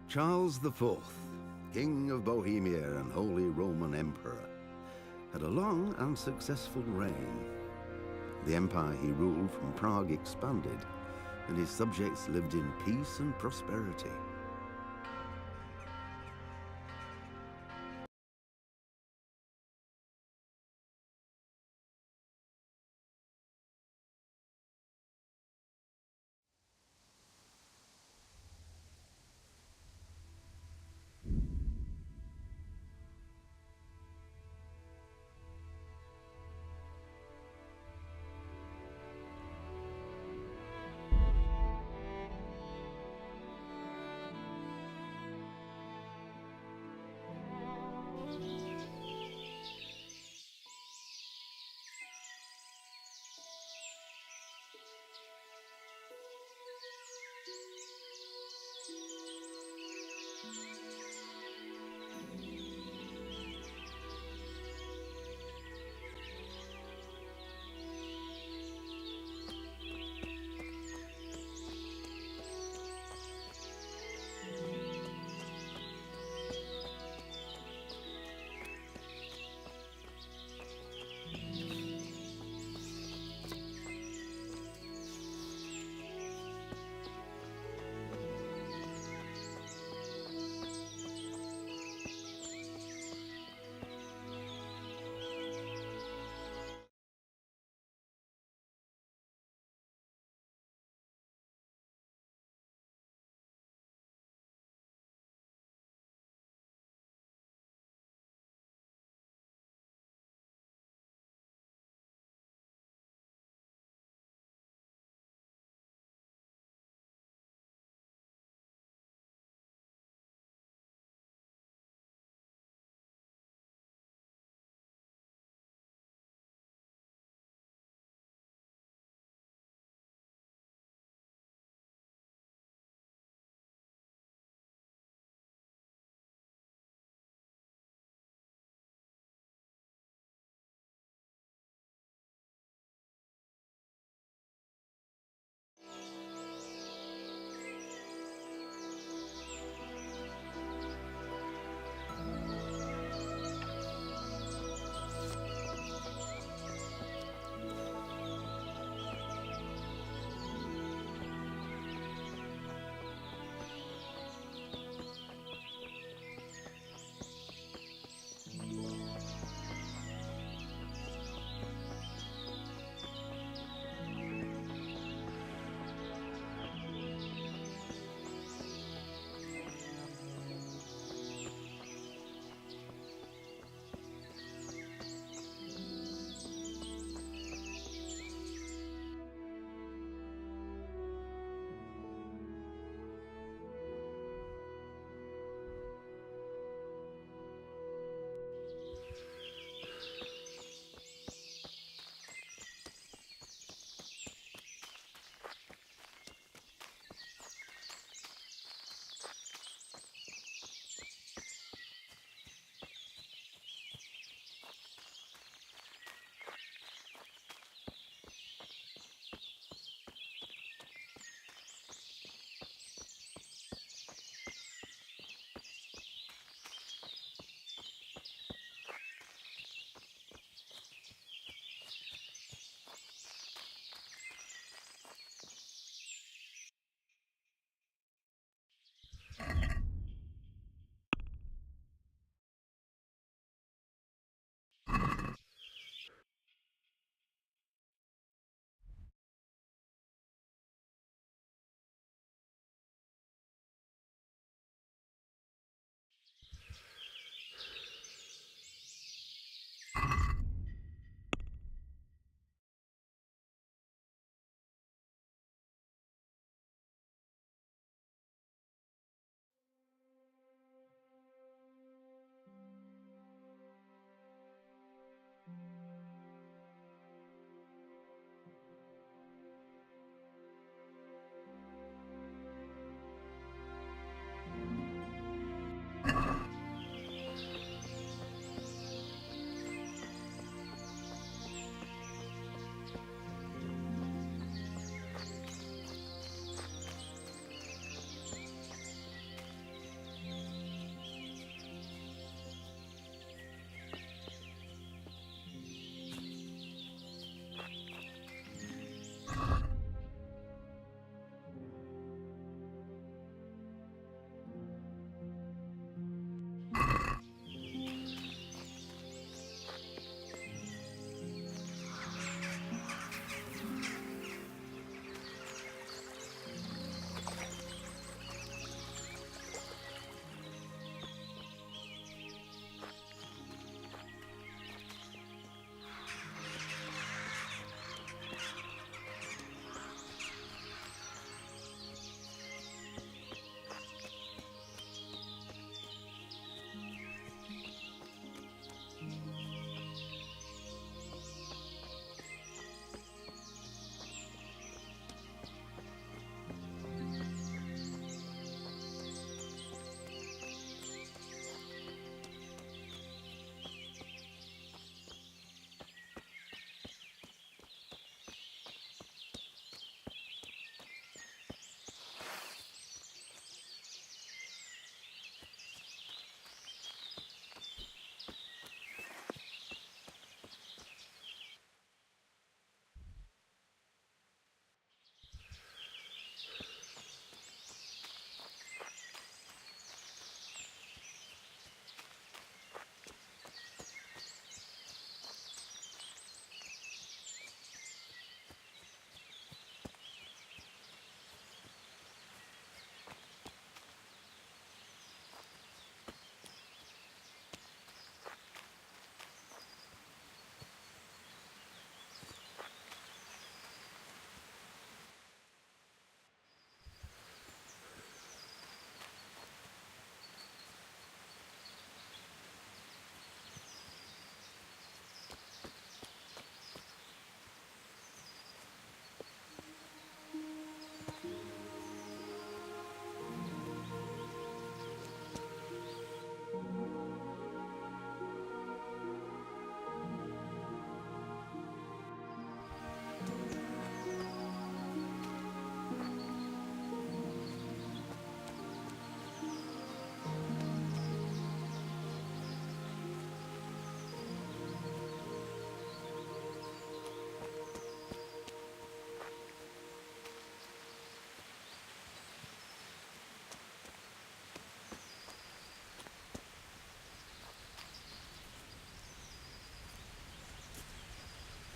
Charles IV, King of Bohemia and Holy Roman Emperor, had a long and successful reign. The empire he ruled from Prague expanded, and his subjects lived in peace and prosperity.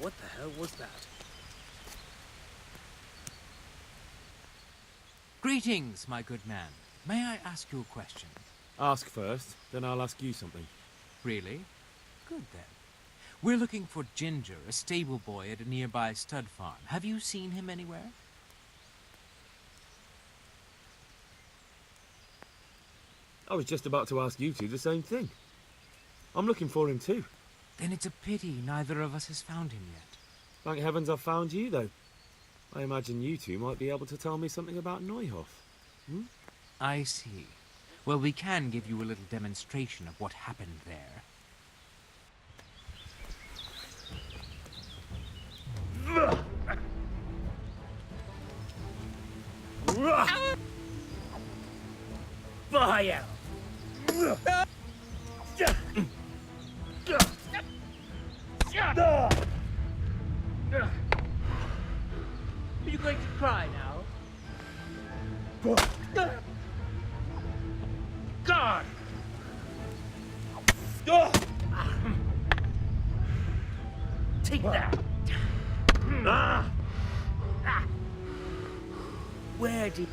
What the hell was that? Greetings, my good man. May I ask you a question? Ask first, then I'll ask you something. Really? Good then. We're looking for Ginger, a stable boy at a nearby stud farm. Have you seen him anywhere? I was just about to ask you two the same thing. I'm looking for him too. Then it's a pity neither of us has found him yet. Thank heavens I've found you, though. I imagine you two might be able to tell me something about Neuhoff. I see. Well, we can give you a little demonstration of what happened there. Fire! Are you going to cry now? God! Take that! Where did...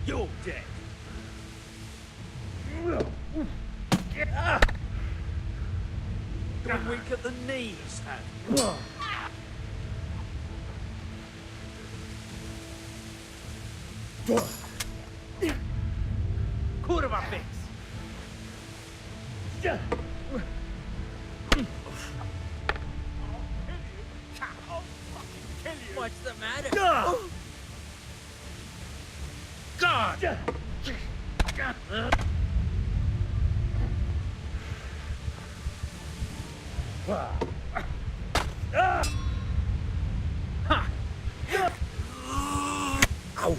You're dead. You're weak at the knees, Dad. Quarter my fix. What's the matter? God! Ow!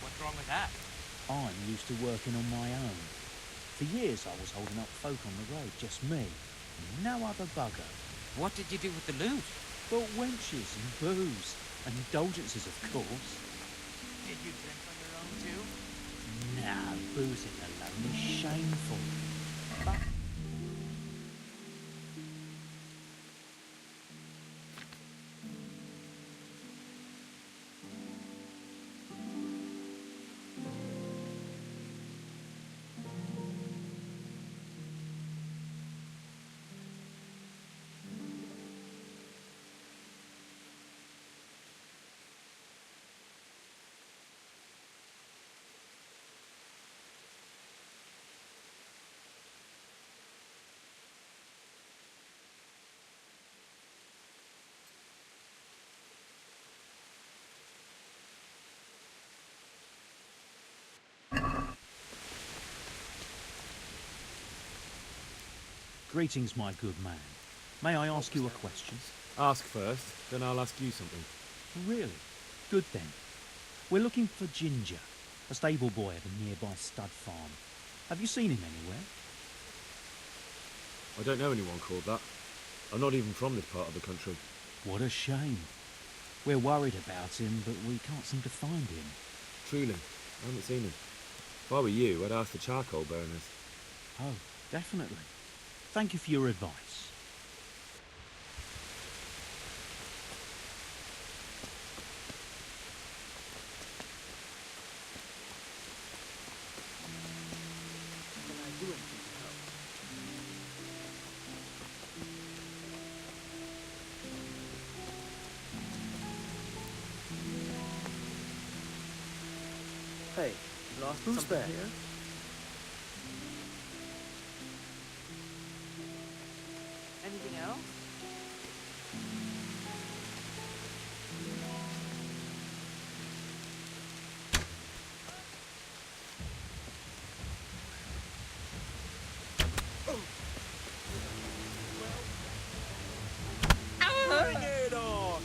What's wrong with that? I'm used to working on my own. For years I was holding up folk on the road, just me, and no other bugger. What did you do with the loot? But wenches and booze, and indulgences of course. Did you drink on your own too? Nah, boozing alone is shameful. But greetings, my good man. May I ask you a question? Ask first, then I'll ask you something. Really? Good then. We're looking for Ginger, a stable boy at a nearby stud farm. Have you seen him anywhere? I don't know anyone called that. I'm not even from this part of the country. What a shame. We're worried about him, but we can't seem to find him. Truly, I haven't seen him. If I were you, I'd ask the charcoal burners. Oh, definitely. Thank you for your advice. Can I do anything to help? Hey, lost Who's something there? here? Anything else? Bring it on!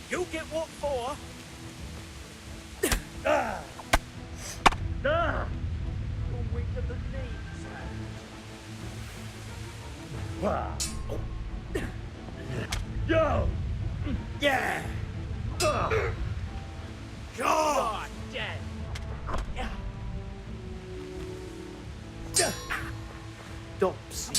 You get what for? You're weak at the knees. Go! Yeah! God, dead! Dopsy.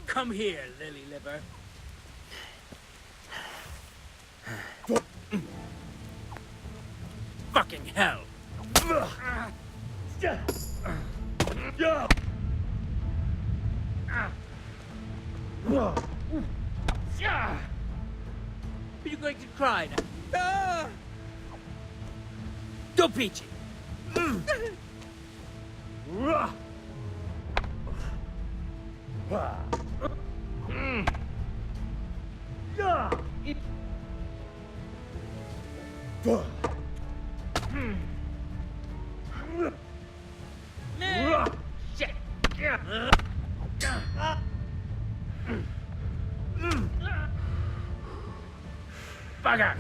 Come here, lily liver. Fucking hell. Yo! Are you going to cry now? Don't peach it. Shit. Bugger.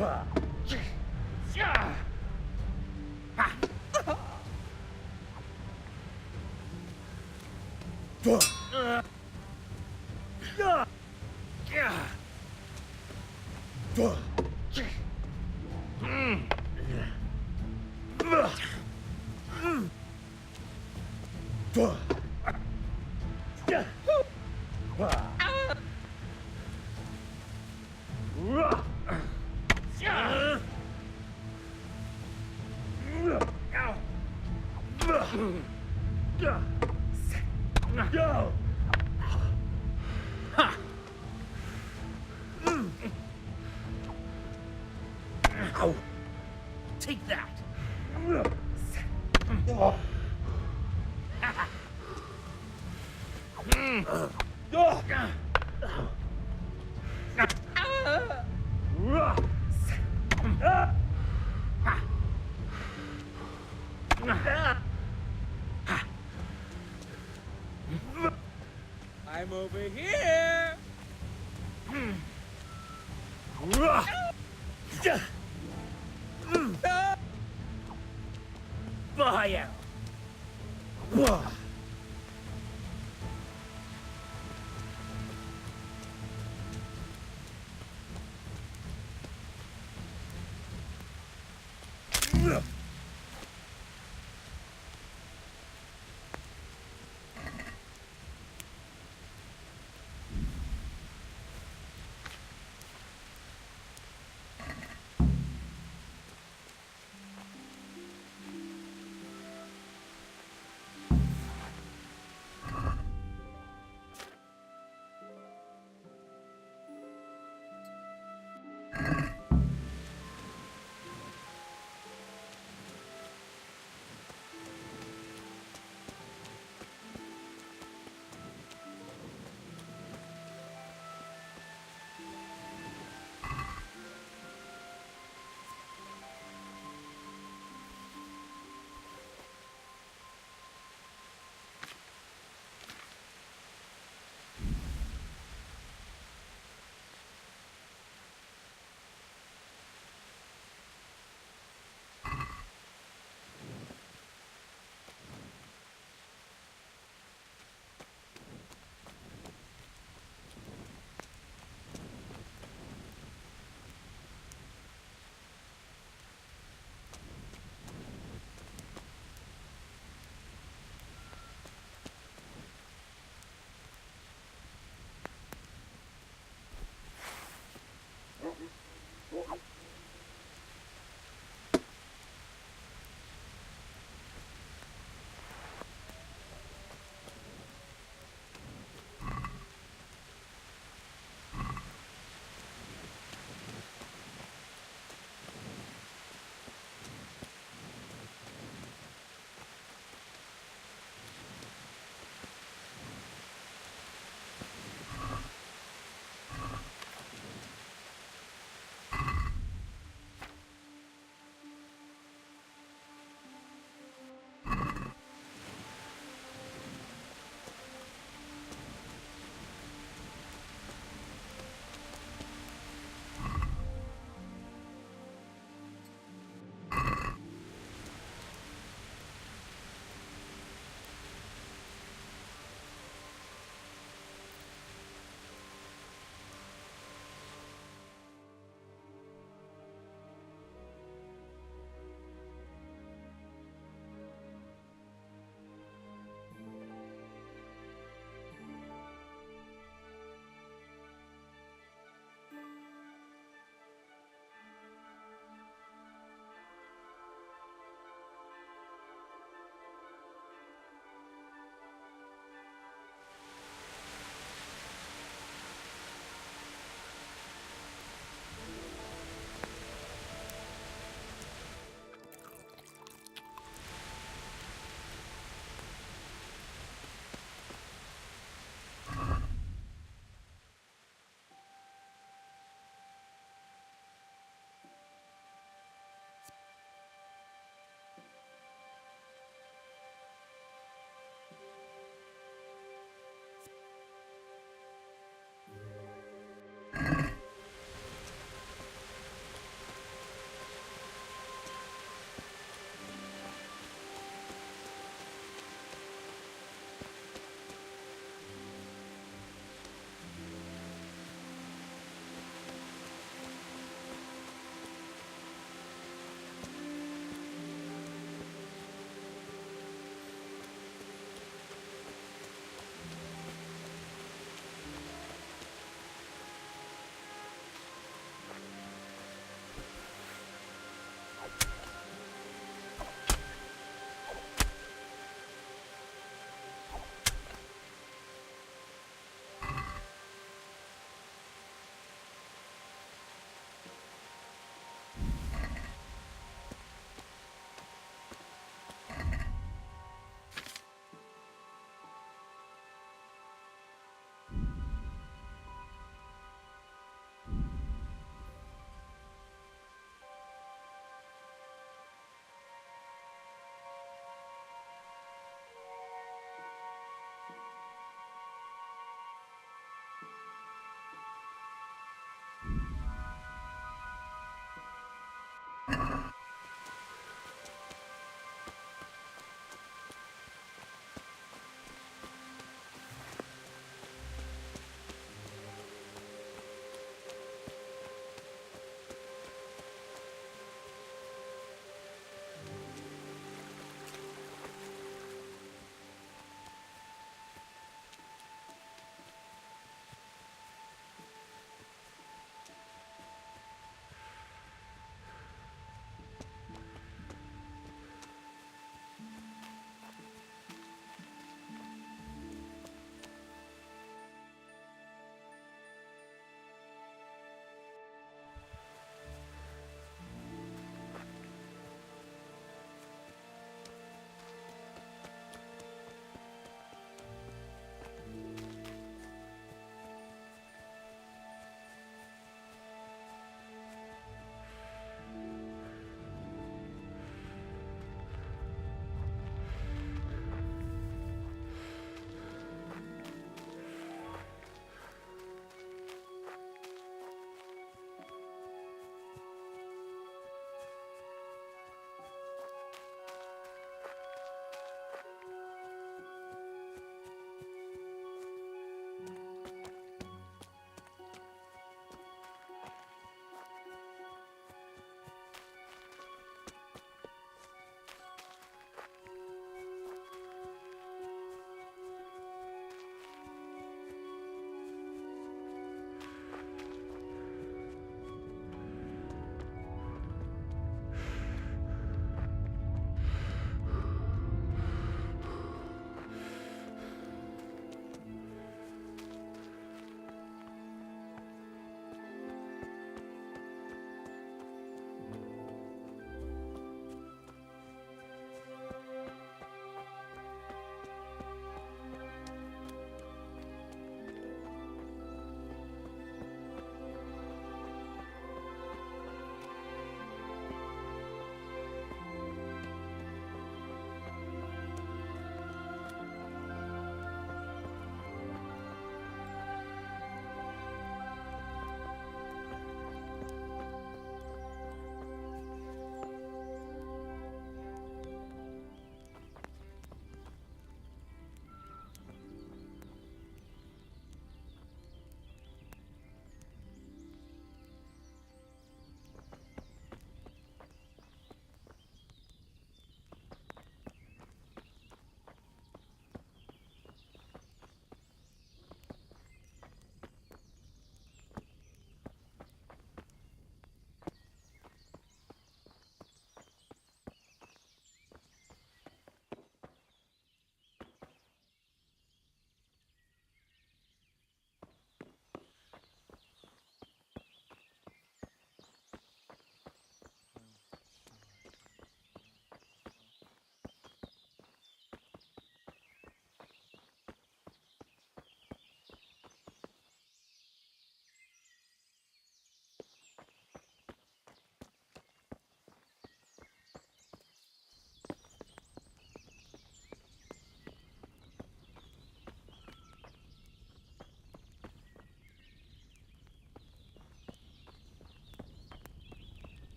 Go! Ow. Take that! I'm over here! Fire!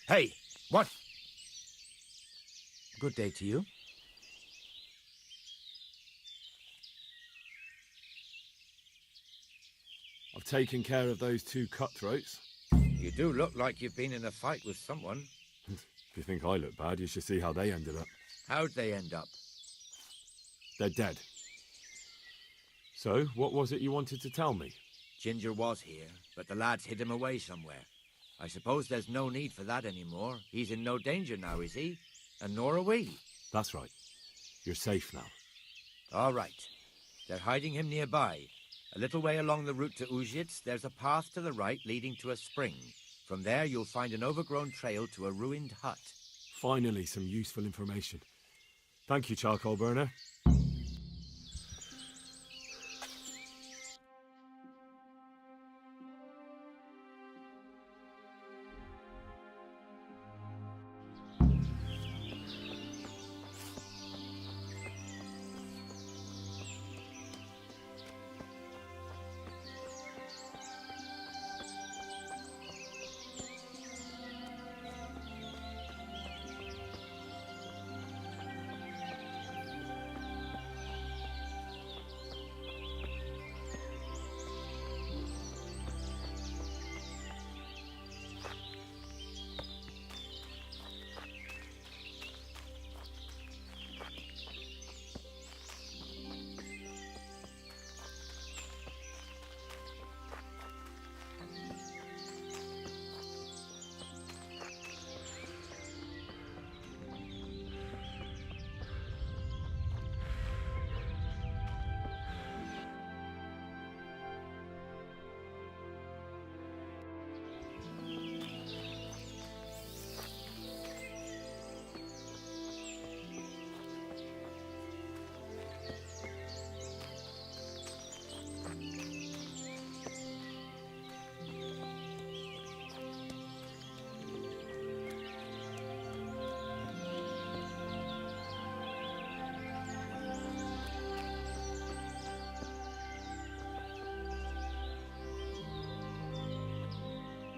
Hey, what? Good day to you. I've taken care of those two cutthroats. You do look like you've been in a fight with someone. If you think I look bad, you should see how they ended up. How'd they end up? They're dead. So, what was it you wanted to tell me? Ginger was here, but the lads hid him away somewhere. I suppose there's no need for that anymore. He's in no danger now, is he? And nor are we. That's right. You're safe now. All right. They're hiding him nearby. A little way along the route to Uzhitz, there's a path to the right leading to a spring. From there, you'll find an overgrown trail to a ruined hut. Finally, some useful information. Thank you, Charcoal Burner.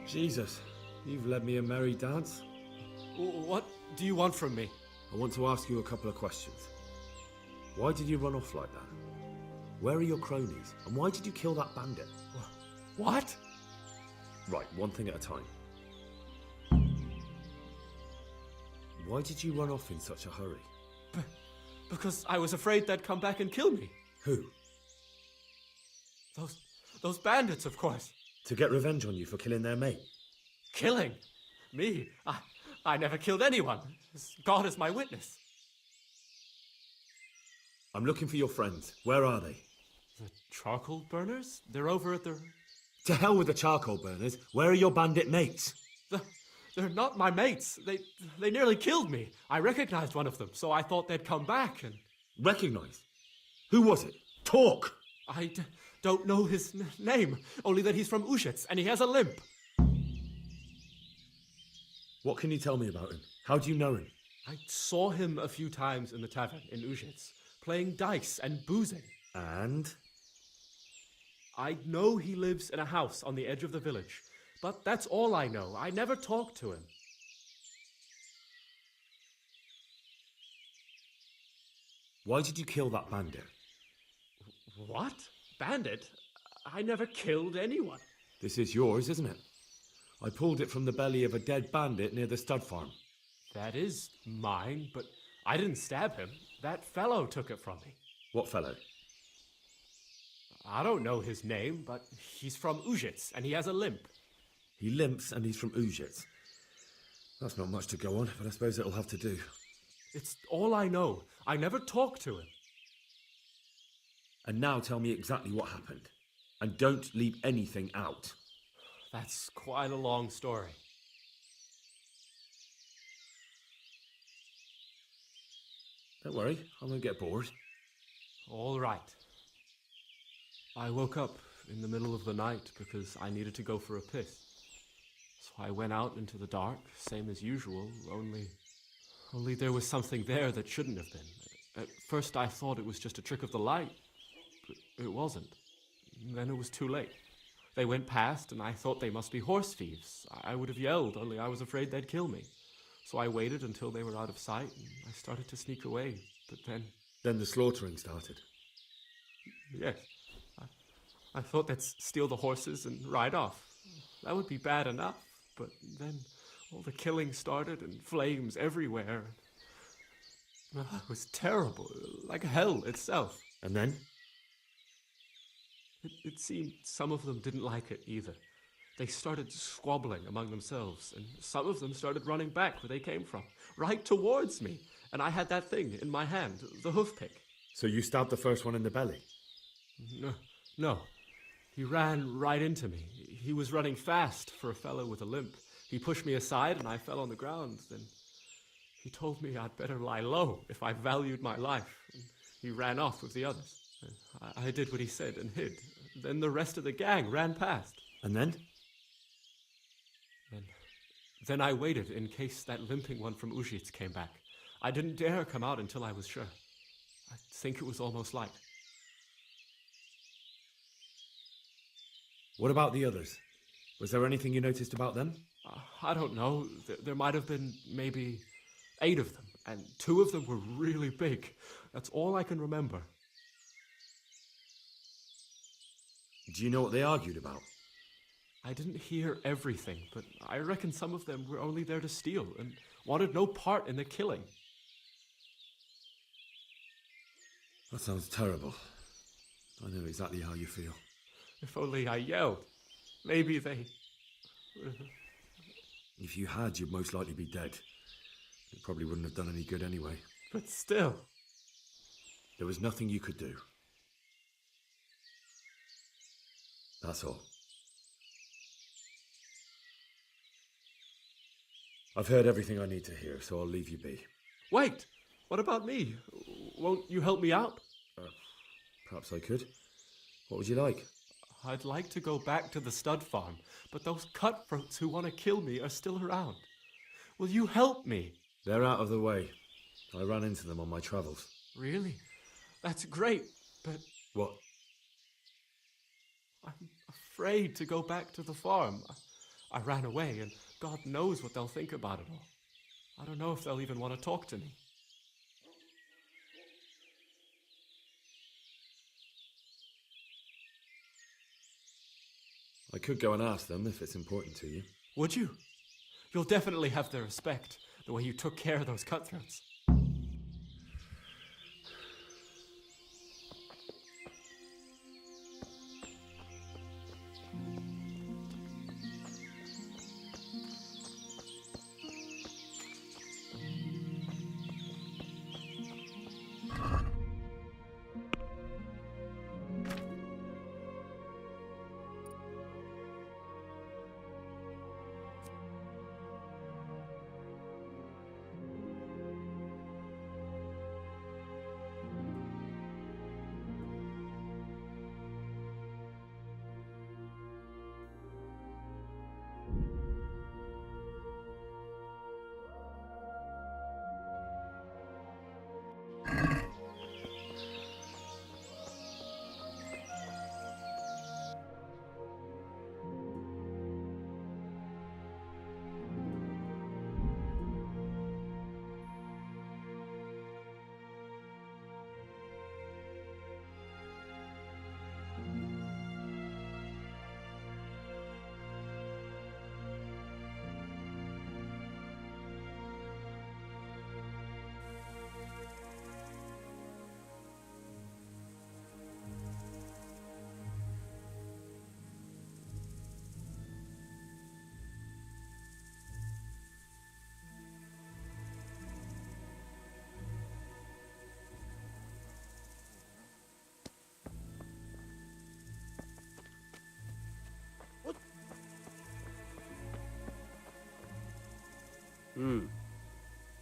Jesus, you've led me a merry dance. What do you want from me? I want to ask you a couple of questions. Why did you run off like that? Where are your cronies? And why did you kill that bandit? What? Right, one thing at a time. Why did you run off in such a hurry? Because I was afraid they'd come back and kill me. Who? Those bandits, of course. To get revenge on you for killing their mate? Killing? Me? I never killed anyone. God is my witness. I'm looking for your friends. Where are they? The charcoal burners? They're over at the... To hell with the charcoal burners. Where are your bandit mates? They're not my mates. They nearly killed me. I recognized one of them, so I thought they'd come back and... Recognized? Who was it? Talk! I don't know his name, only that he's from Uzhitz and he has a limp. What can you tell me about him? How do you know him? I saw him a few times in the tavern in Uzhitz, playing dice and boozing. And? I know he lives in a house on the edge of the village, but that's all I know. I never talked to him. Why did you kill that bandit? What? Bandit? I never killed anyone. This is yours, isn't it? I pulled it from the belly of a dead bandit near the stud farm. That is mine, but I didn't stab him. That fellow took it from me. What fellow? I don't know his name, but he's from Uzhitz and he has a limp. He limps and he's from Uzhitz. That's not much to go on, but I suppose it'll have to do. It's all I know. I never talked to him. And now tell me exactly what happened. And don't leave anything out. That's quite a long story. Don't worry, I won't get bored. All right. I woke up in the middle of the night because I needed to go for a piss. So I went out into the dark, same as usual, only there was something there that shouldn't have been. At first I thought it was just a trick of the light, but it wasn't. Then it was too late. They went past, and I thought they must be horse thieves. I would have yelled, only I was afraid they'd kill me. So I waited until they were out of sight, and I started to sneak away. But then... Then the slaughtering started. Yes. I thought they'd steal the horses and ride off. That would be bad enough, but then all the killing started and flames everywhere. It was terrible, like hell itself. And then? It seemed some of them didn't like it either. They started squabbling among themselves, and some of them started running back where they came from, right towards me. And I had that thing in my hand, the hoof pick. So you stabbed the first one in the belly? No. He ran right into me. He was running fast for a fellow with a limp. He pushed me aside and I fell on the ground. Then he told me I'd better lie low if I valued my life. And he ran off with the others. I did what he said and hid. Then the rest of the gang ran past. And then? Then I waited in case that limping one from Ujits came back. I didn't dare come out until I was sure. I think it was almost light. What about the others? Was there anything you noticed about them? I don't know. There might have been maybe 8 of them, and 2 of them were really big. That's all I can remember. Do you know what they argued about? I didn't hear everything, but I reckon some of them were only there to steal and wanted no part in the killing. That sounds terrible. I know exactly how you feel. If only I yelled. Maybe they... If you had, you'd most likely be dead. It probably wouldn't have done any good anyway. But still... There was nothing you could do. That's all. I've heard everything I need to hear, so I'll leave you be. Wait! What about me? Won't you help me out? Perhaps I could. What would you like? I'd like to go back to the stud farm, but those cutthroats who want to kill me are still around. Will you help me? They're out of the way. I ran into them on my travels. Really? That's great, but... What? I'm afraid to go back to the farm. I ran away, and God knows what they'll think about it all. I don't know if they'll even want to talk to me. I could go and ask them if it's important to you. Would you? You'll definitely have their respect, the way you took care of those cutthroats.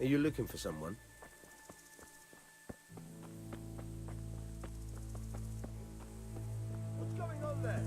Are you looking for someone? What's going on there?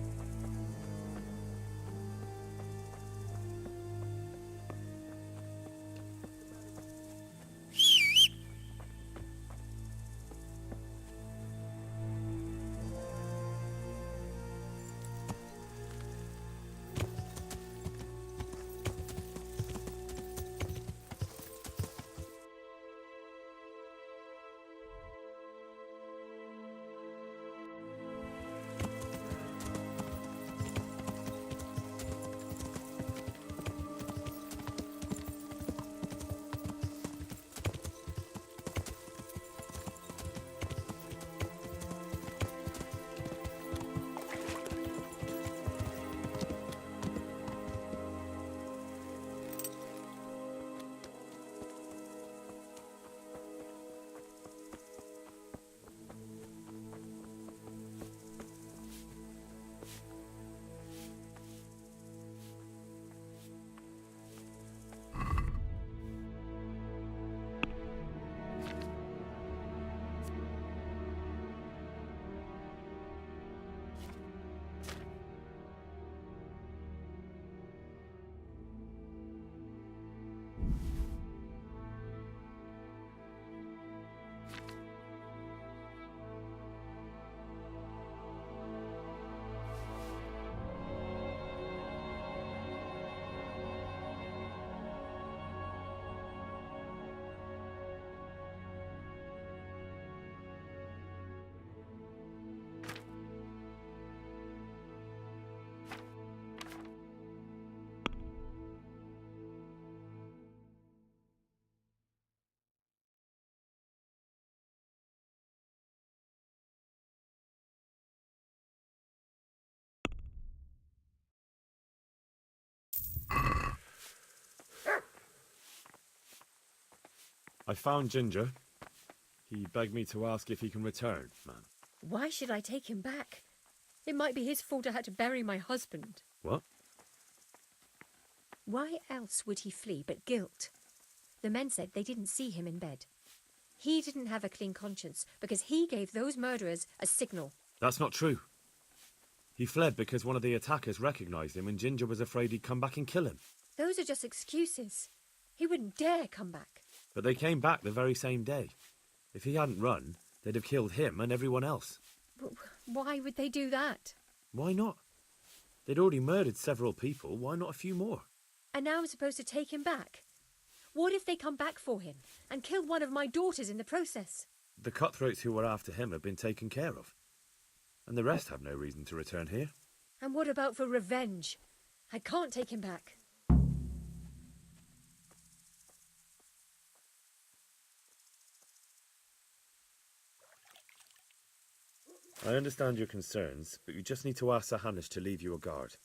I found Ginger. He begged me to ask if he can return, man. Why should I take him back? It might be his fault I had to bury my husband. What? Why else would he flee but guilt? The men said they didn't see him in bed. He didn't have a clean conscience because he gave those murderers a signal. That's not true. He fled because one of the attackers recognised him and Ginger was afraid he'd come back and kill him. Those are just excuses. He wouldn't dare come back. But they came back the very same day. If he hadn't run, they'd have killed him and everyone else. Why would they do that? Why not? They'd already murdered several people. Why not a few more? And now I'm supposed to take him back? What if they come back for him and kill one of my daughters in the process? The cutthroats who were after him have been taken care of. And the rest have no reason to return here. And what about for revenge? I can't take him back. I understand your concerns, but you just need to ask Sir Hanish to leave you a guard.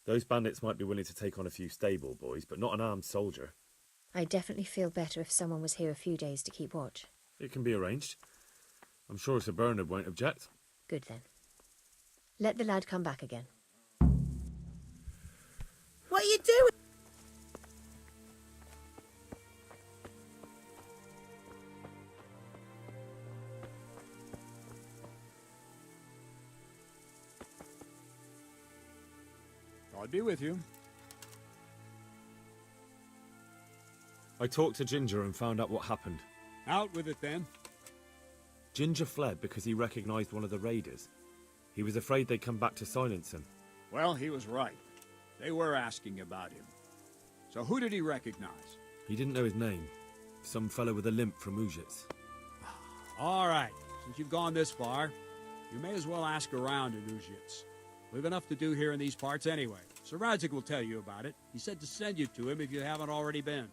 Those bandits might be willing to take on a few stable boys, but not an armed soldier. I'd definitely feel better if someone was here a few days to keep watch. It can be arranged. I'm sure Sir Bernard won't object. Good then. Let the lad come back again. What are you doing? God be with you. I talked to Ginger and found out what happened. Out with it then. Ginger fled because he recognised one of the raiders. He was afraid they'd come back to silence him. Well, he was right. They were asking about him. So who did he recognize? He didn't know his name. Some fellow with a limp from Ujits. All right. Since you've gone this far, you may as well ask around in Ujits. We've enough to do here in these parts anyway. Sir Radzik will tell you about it. He said to send you to him if you haven't already been.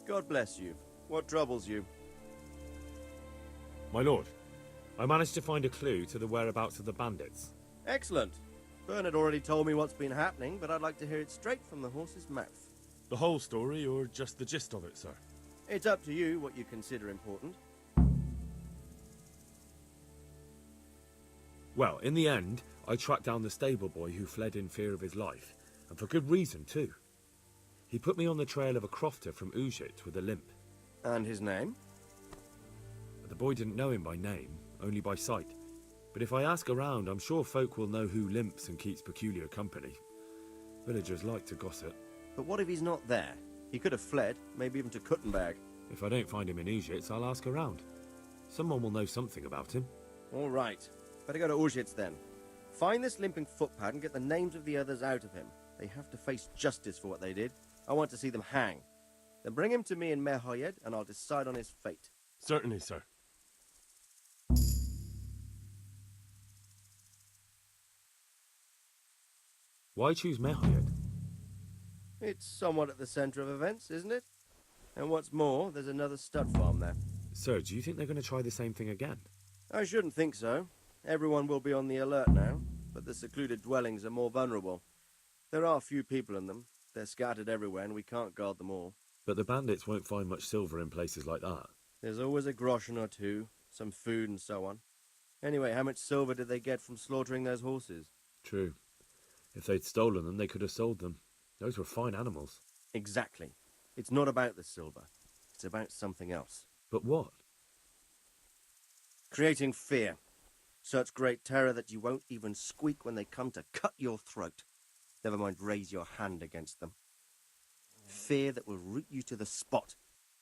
God bless you. What troubles you? My lord, I managed to find a clue to the whereabouts of the bandits. Excellent. Bernard already told me what's been happening, but I'd like to hear it straight from the horse's mouth. The whole story, or just the gist of it, sir? It's up to you what you consider important. Well, in the end, I tracked down the stable boy who fled in fear of his life, and for good reason, too. He put me on the trail of a crofter from Ujit with a limp. And his name? The boy didn't know him by name, only by sight. But if I ask around, I'm sure folk will know who limps and keeps peculiar company. Villagers like to gossip. But what if he's not there? He could have fled, maybe even to Kuttenberg. If I don't find him in Ujits, I'll ask around. Someone will know something about him. All right. Better go to Ujits then. Find this limping footpad and get the names of the others out of him. They have to face justice for what they did. I want to see them hang. Then bring him to me in Merhoyed, and I'll decide on his fate. Certainly, sir. Why choose Merhoyed? It's somewhat at the centre of events, isn't it? And what's more, there's another stud farm there. Sir, do you think they're going to try the same thing again? I shouldn't think so. Everyone will be on the alert now, but the secluded dwellings are more vulnerable. There are few people in them. They're scattered everywhere and we can't guard them all. But the bandits won't find much silver in places like that. There's always a groschen or two, some food and so on. Anyway, how much silver did they get from slaughtering those horses? True. If they'd stolen them, they could have sold them. Those were fine animals. Exactly. It's not about the silver. It's about something else. But what? Creating fear. Such great terror that you won't even squeak when they come to cut your throat. Never mind raise your hand against them. Fear that will root you to the spot.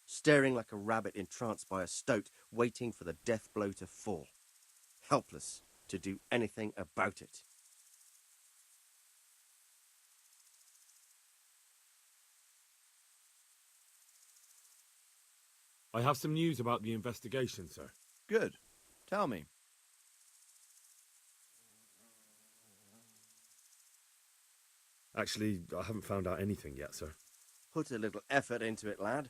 staring like a rabbit entranced by a stoat, waiting for the death blow to fall, helpless to do anything about it. I have some news about the investigation, sir. Good. Tell me. Actually, I haven't found out anything yet, sir. Put a little effort into it, lad.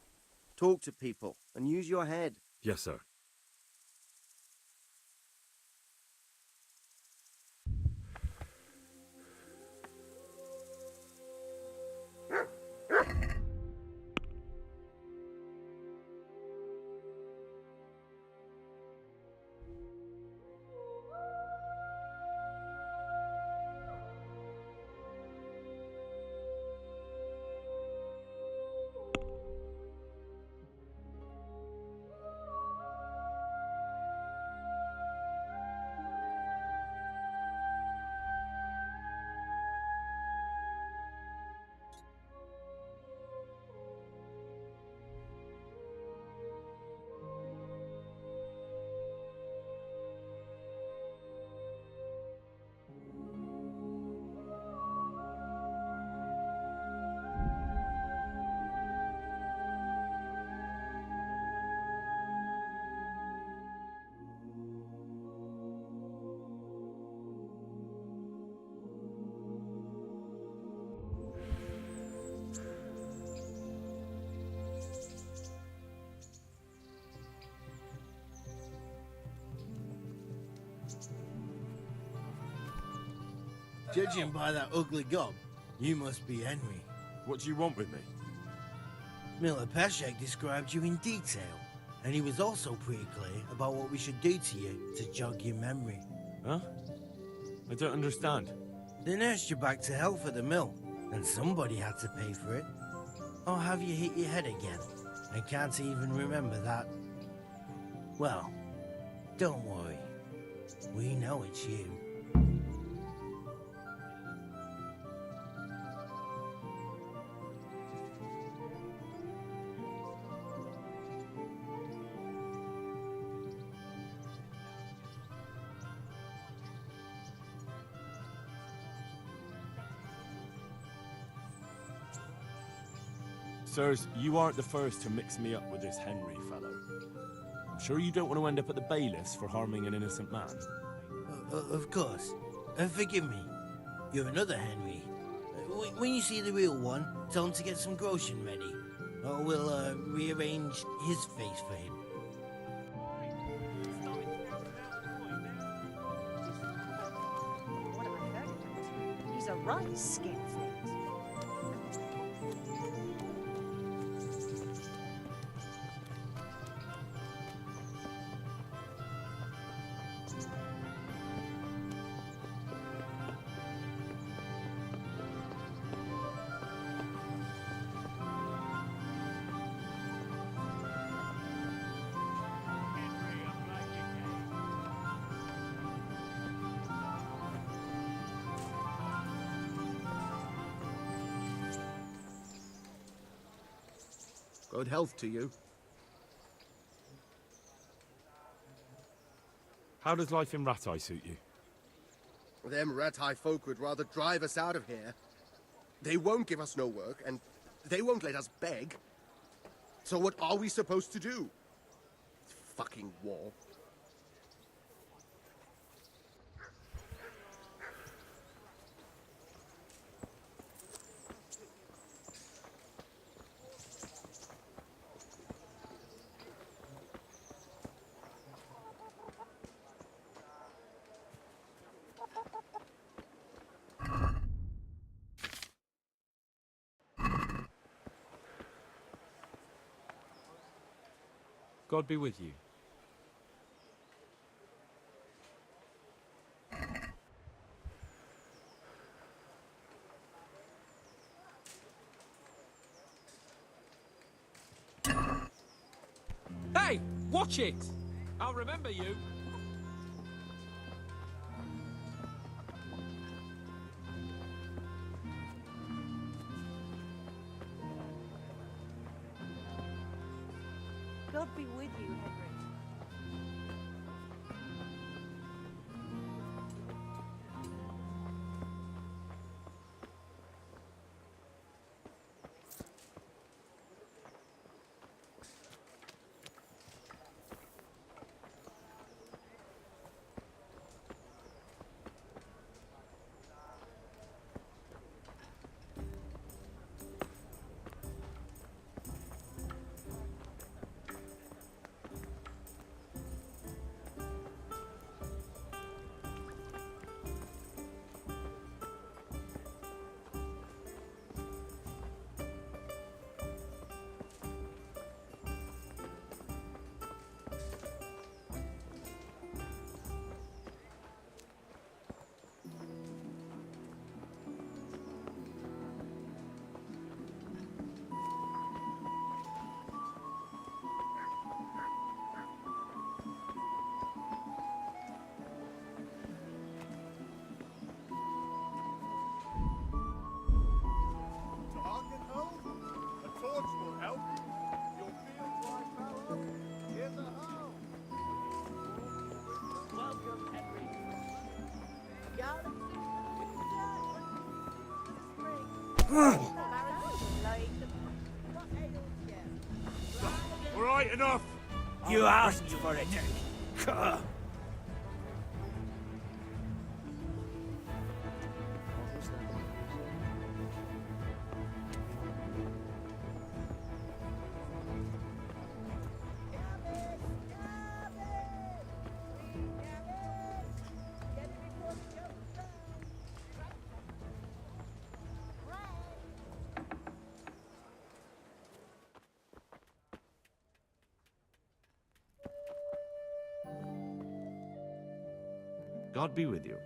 Talk to people and use your head. Yes, sir. Judging by that ugly gob, you must be Henry. What do you want with me? Miller Peshek described you in detail, and he was also pretty clear about what we should do to you to jog your memory. Huh? I don't understand. They nursed you back to health at the mill, and somebody had to pay for it. Or have you hit your head again and can't even remember that? Well, don't worry. We know it's you. Sirs, you aren't the first to mix me up with this Henry fellow. I'm sure you don't want to end up at the bailiffs for harming an innocent man. Of course. Forgive me. You're another Henry. When you see the real one, tell him to get some groschen ready. Or we'll rearrange his face for him. He's a right skinflint. Good health to you. How does life in Ratai suit you? Them Ratai folk would rather drive us out of here. They won't give us no work, and they won't let us beg. So what are we supposed to do? Fucking war. God be with you. Hey! Watch it! I'll remember you. be with you, Henry. Dark at home? A torch will help. Your field lie fallow. Here's a hoe. Welcome, Henry. Got it. All right, enough! You asked for it. Cuh. God be with you.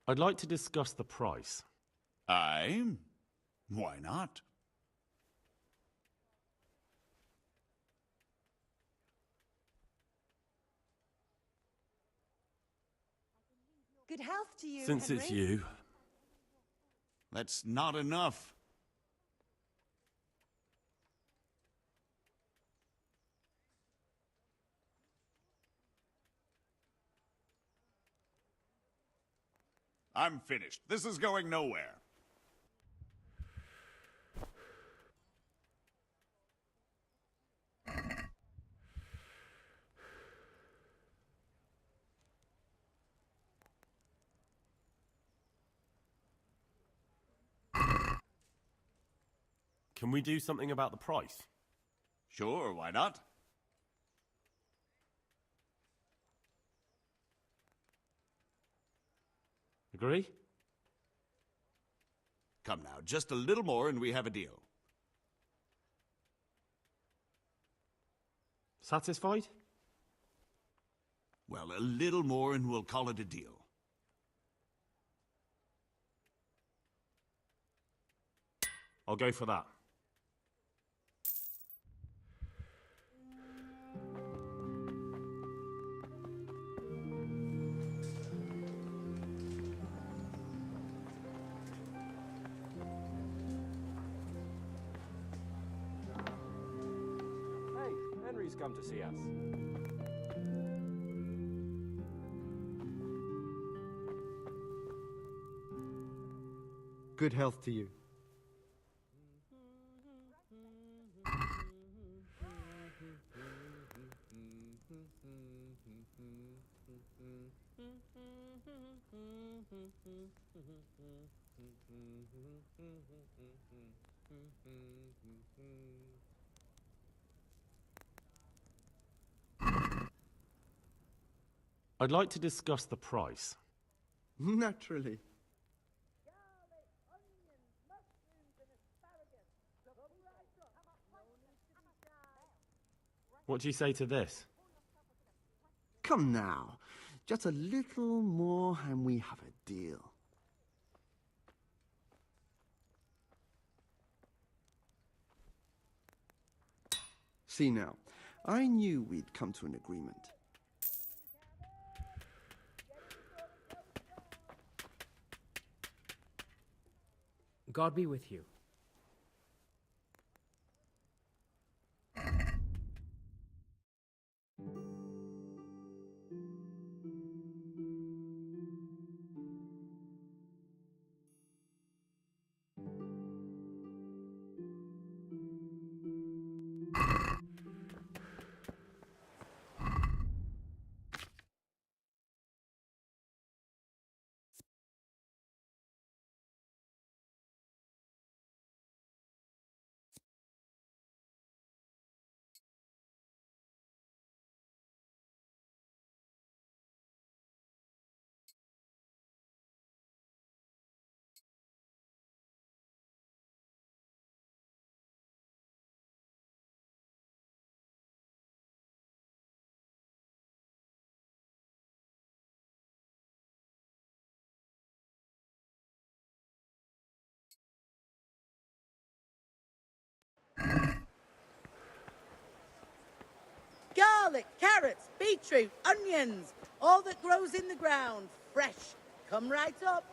I'd like to discuss the price. Aye? Why not? Good health to you, Since Henry. it's you, That's not enough. I'm finished. This is going nowhere. can we do something about the price? Sure, why not? Agree? Come now, just a little more and we have a deal. Satisfied? Well, a little more and we'll call it a deal. I'll go for that. Hey, Henry's come to see us. Good health to you. I'd like to discuss the price. Naturally. What do you say to this? Come now. Just a little more and we have a deal. See now, I knew we'd come to an agreement. God be with you. Garlic, carrots, beetroot, onions, all that grows in the ground, fresh. Come right up.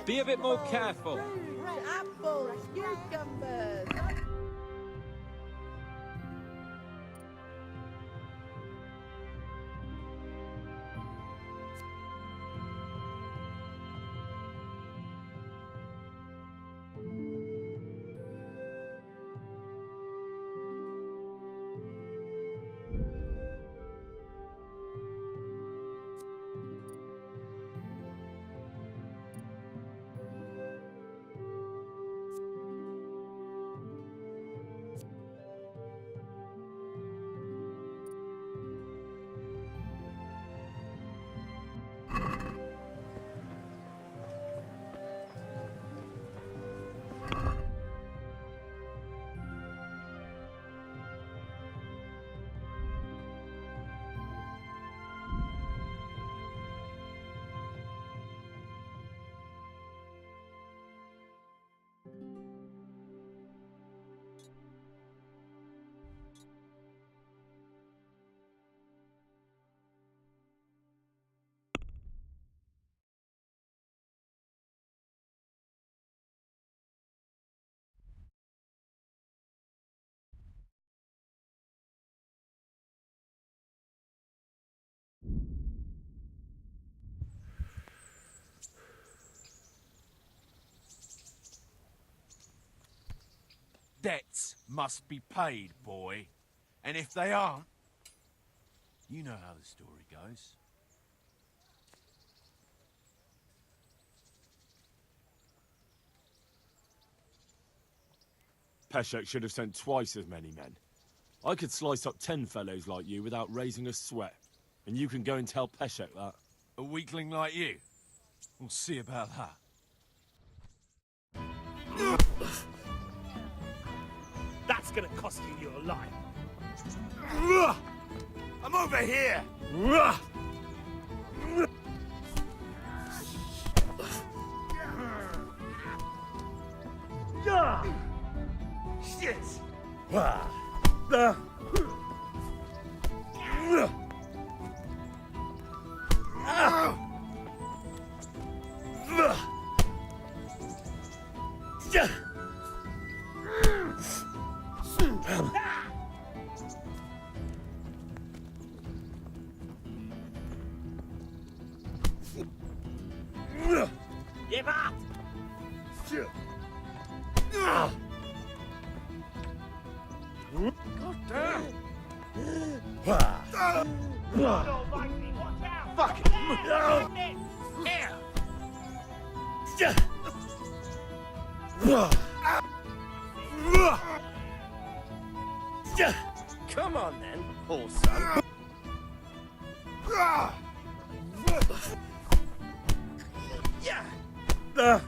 Be a bit more careful. Fruit, apples, cucumbers. Debts must be paid, boy. And if they aren't, you know how the story goes. Peshek should have sent twice as many men. I could slice up 10 fellows like you without raising a sweat. And you can go and tell Peshek that. A weakling like you? We'll see about that. That's gonna cost you your life. I'm over here! Shit! Fuck it! Here! Come on then, poor son. Yeah.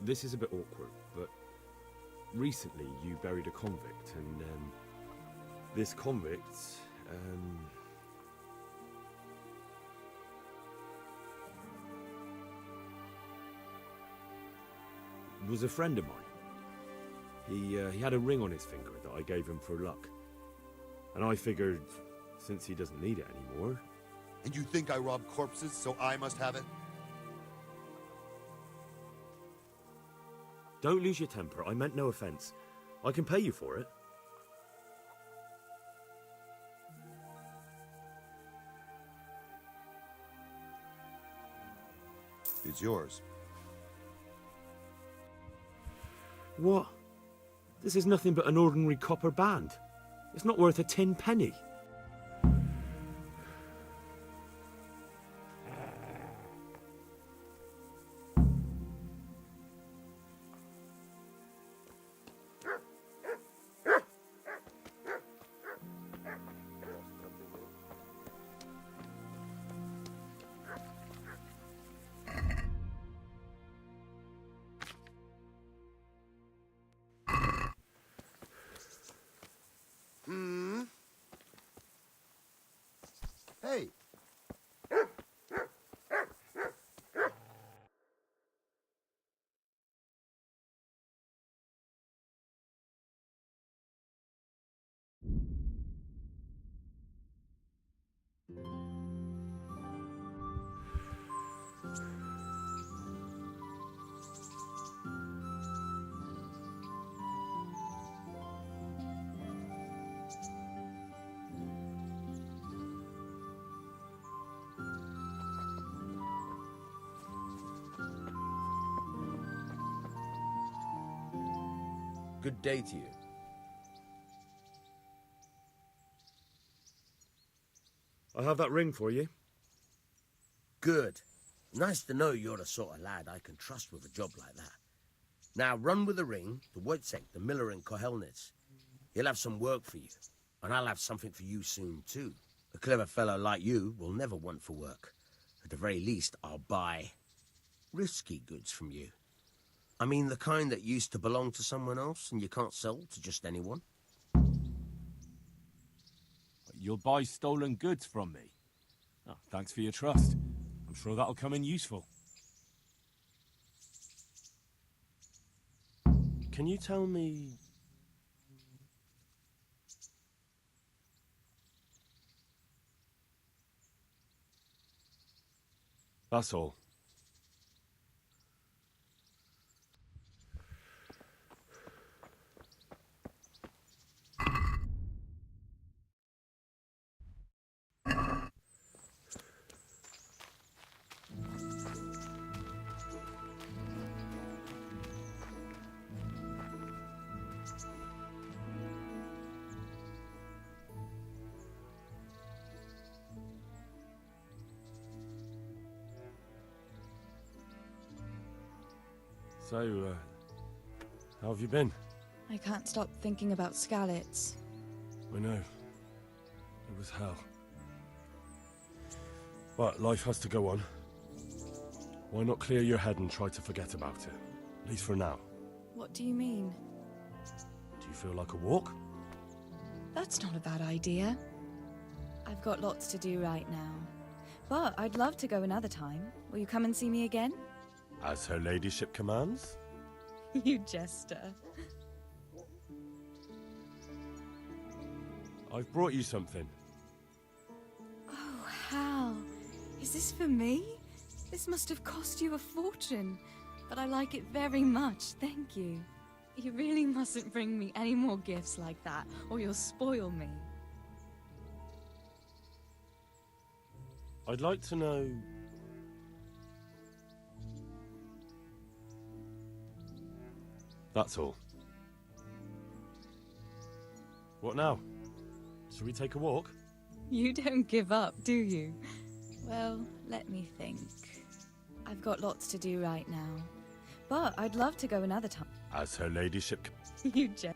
This is a bit awkward, but recently you buried a convict, and this convict, was a friend of mine. He had a ring on his finger that I gave him for luck. And I figured, since he doesn't need it anymore... And you think I rob corpses, so I must have it? Don't lose your temper. I meant no offense. I can pay you for it. It's yours. What? This is nothing but an ordinary copper band. It's not worth a tin penny. Hey! Good day to you. I have that ring for you. Good. Nice to know you're the sort of lad I can trust with a job like that. Now run with the ring to Wojciech, the miller in Kohelnitz. He'll have some work for you. And I'll have something for you soon, too. A clever fellow like you will never want for work. At the very least, I'll buy risky goods from you. I mean, the kind that used to belong to someone else and you can't sell to just anyone. You'll buy stolen goods from me? Oh, thanks for your trust. I'm sure that'll come in useful. Can you tell me... That's all. So, how have you been? I can't stop thinking about Skalitz. I know. It was hell. But life has to go on. Why not clear your head and try to forget about it? At least for now. What do you mean? Do you feel like a walk? That's not a bad idea. I've got lots to do right now. But I'd love to go another time. Will you come and see me again? As her ladyship commands? You jester. I've brought you something. Oh, Hal. Is this for me? This must have cost you a fortune. But I like it very much, thank you. You really mustn't bring me any more gifts like that, or you'll spoil me. I'd like to know... That's all. What now? Shall we take a walk? You don't give up, do you? Well, let me think. I've got lots to do right now. But I'd love to go another time. As her ladyship... You just...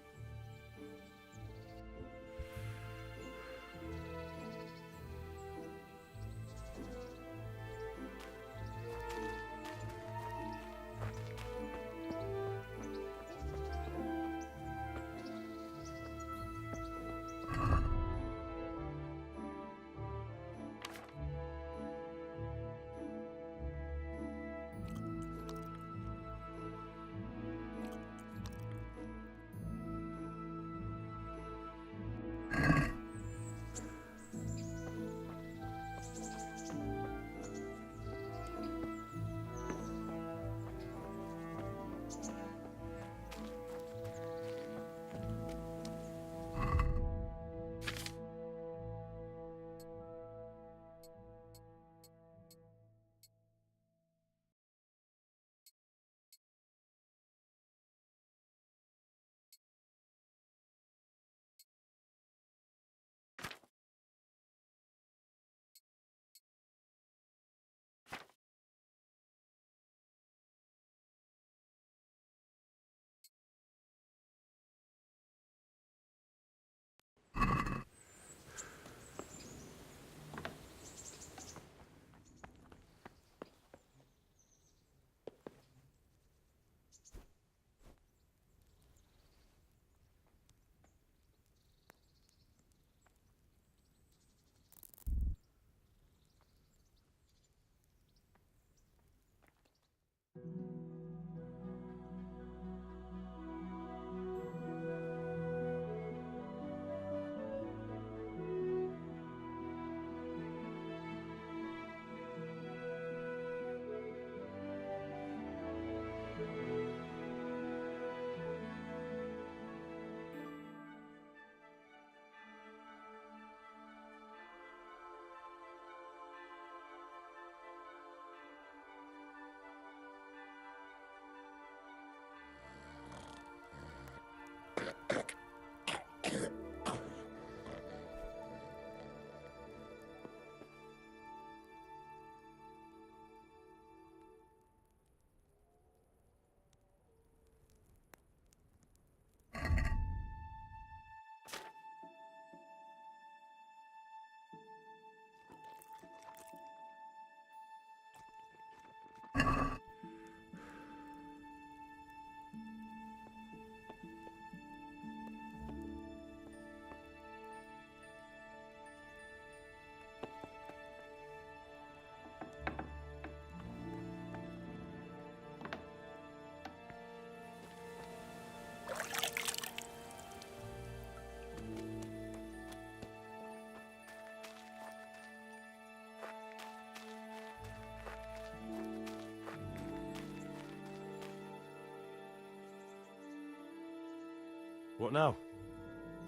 What now?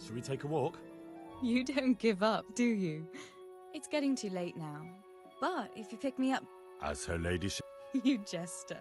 Shall we take a walk? You don't give up, do you? It's getting too late now. But if you pick me up... As her ladyship. You jester.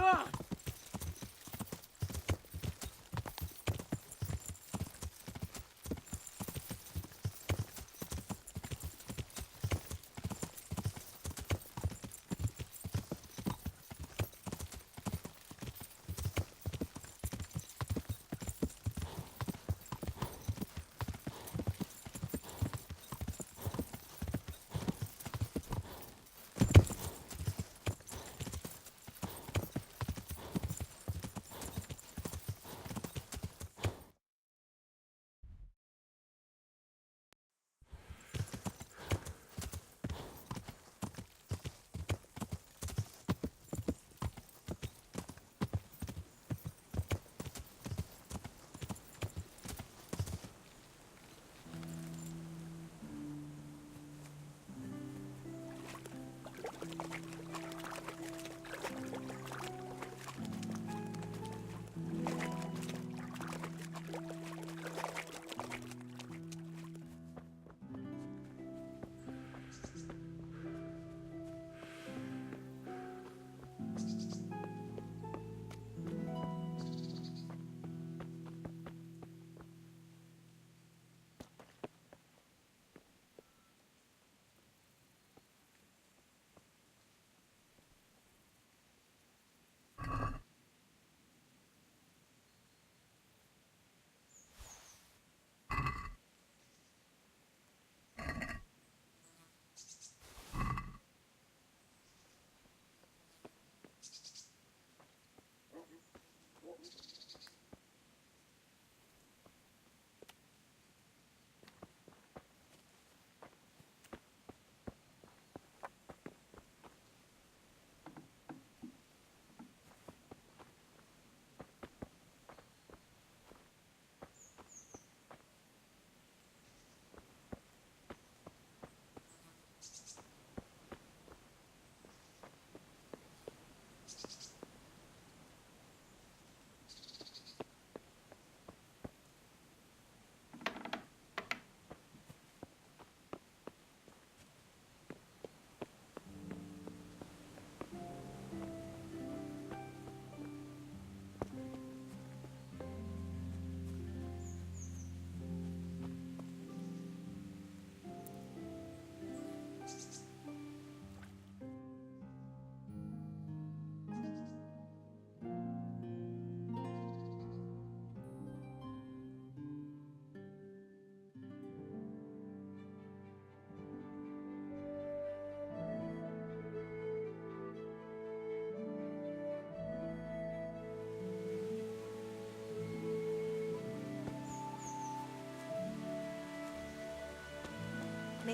Ah!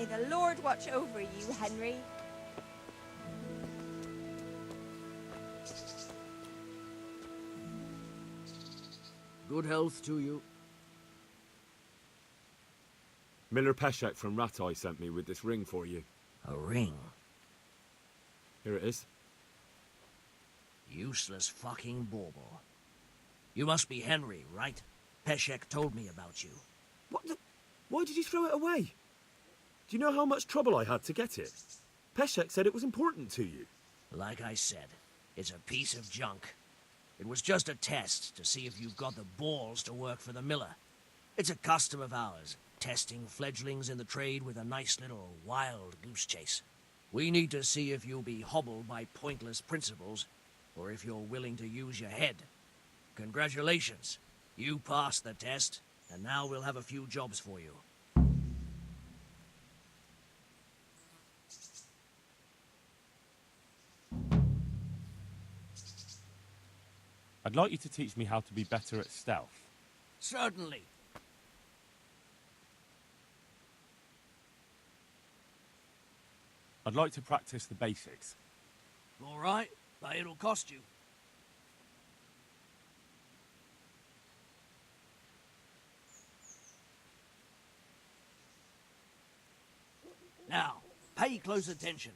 May the Lord watch over you, Henry. Good health to you. Miller Peshek from Ratai sent me with this ring for you. A ring? Here it is. Useless fucking bauble. You must be Henry, right? Peshek told me about you. What the... Why did you throw it away? Do you know how much trouble I had to get it? Peshek said it was important to you. Like I said, it's a piece of junk. It was just a test to see if you've got the balls to work for the miller. It's a custom of ours, testing fledglings in the trade with a nice little wild goose chase. We need to see if you'll be hobbled by pointless principles, or if you're willing to use your head. Congratulations. You passed the test, and now we'll have a few jobs for you. I'd like you to teach me how to be better at stealth. Certainly. I'd like to practice the basics. All right, but it'll cost you. Now, pay close attention.